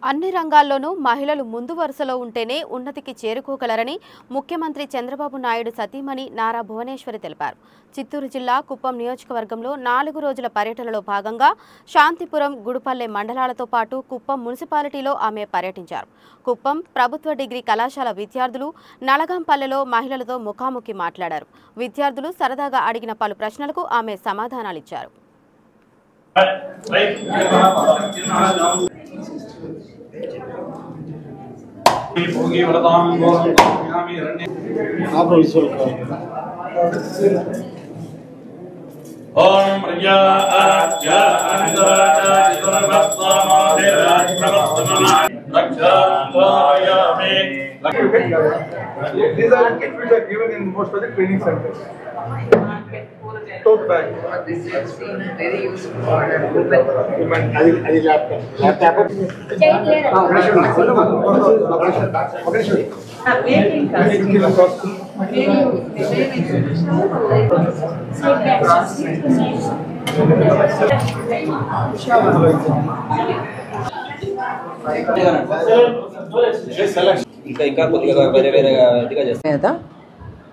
అన్ని రంగాల్లోనూ మహిళలు ముందు వరుసలో ఉంటేనే ఉన్నతికి చేరుకోగలరని ముఖ్యమంత్రి చంద్రబాబు నాయుడు సతీమణి నారా భువనేశ్వరి తెలిపారు. చిత్తూరు జిల్లా కుప్పం నియోజకవర్గంలో 4 రోజుల పర్యటనలో భాగంగా శాంతిపురం, గుడిపల్లె మండలాలతో పాటు కుప్పం మున్సిపాలిటీలో ఆమె పర్యటించారు. కుప్పం ప్రభుత్వ డిగ్రీ కళాశాల విద్యార్థులు నలగంపల్లెలో మహిళలతో ముఖాముఖి మాట్లాడారు. విద్యార్థులు సరదాగా అడిగిన పలు ప్రశ్నలకు ఆమె సమాధానాలిచ్చారు. ओम प्रज्ञा आज्ञा अंतराजा जितुर्भस्वामाधिराज प्रवत्तमना रक्षायामे. These are kits which are given in most of the training centers. Tote bag. This has been very useful for women. Laptop.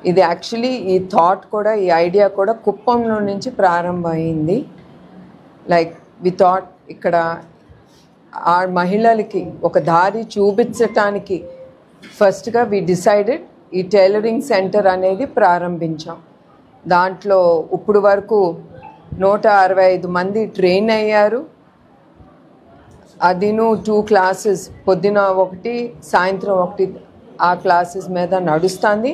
ఇది యాక్చువల్లీ ఈ థాట్ కూడా ఈ ఐడియా కూడా కుప్పంలో నుంచి ప్రారంభమైంది. లైక్ వి థాట్ ఇక్కడ ఆ మహిళలకి ఒక దారి చూపించటానికి ఫస్ట్గా వి డిసైడెడ్ ఈ టైలరింగ్ సెంటర్ అనేది ప్రారంభించాం. దాంట్లో ఇప్పుడు వరకు 165 మంది ట్రైన్ అయ్యారు. అదిను 2 క్లాసెస్, పొద్దున 1, సాయంత్రం 1 ఆ క్లాసెస్ మీద నడుస్తుంది.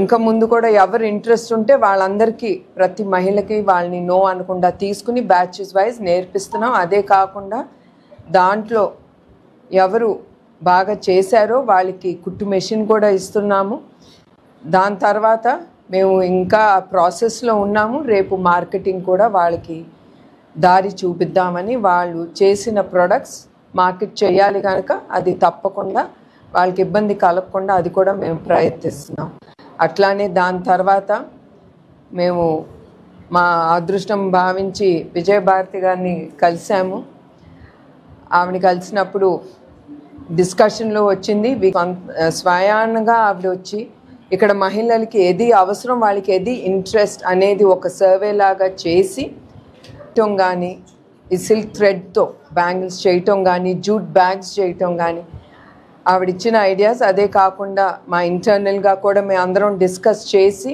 ఇంకా ముందు కూడా ఎవరు ఇంట్రెస్ట్ ఉంటే వాళ్ళందరికీ, ప్రతి మహిళకి వాళ్ళని నో అనకుండా తీసుకుని బ్యాచెస్ వైజ్ నేర్పిస్తున్నాం. అదే కాకుండా దాంట్లో ఎవరు బాగా చేశారో వాళ్ళకి కుట్టు మెషిన్ కూడా ఇస్తున్నాము. దాని తర్వాత మేము ఇంకా ప్రాసెస్లో ఉన్నాము. రేపు మార్కెటింగ్ కూడా వాళ్ళకి దారి చూపిద్దామని, వాళ్ళు చేసిన ప్రొడక్ట్స్ మార్కెట్ చేయాలి కనుక అది తప్పకుండా వాళ్ళకి ఇబ్బంది కలగకుండా అది కూడా మేము ప్రయత్నిస్తున్నాం. అట్లానే దాని తర్వాత మేము మా అదృష్టం భావించి విజయభారతి గారిని కలిసాము. ఆవిడ కలిసినప్పుడు డిస్కషన్లో వచ్చింది, స్వయానంగా ఆవిడ వచ్చి ఇక్కడ మహిళలకి ఏది అవసరం, వాళ్ళకి ఏది ఇంట్రెస్ట్ అనేది ఒక సర్వే లాగా చేసి కానీ ఈ సిల్క్ థ్రెడ్తో బ్యాంగిల్స్ చేయటం కానీ, జూట్ బ్యాగ్స్ చేయటం కానీ ఆవిడిచ్చిన ఐడియాస్. అదే కాకుండా మా ఇంటర్నల్గా కూడా మేము అందరం డిస్కస్ చేసి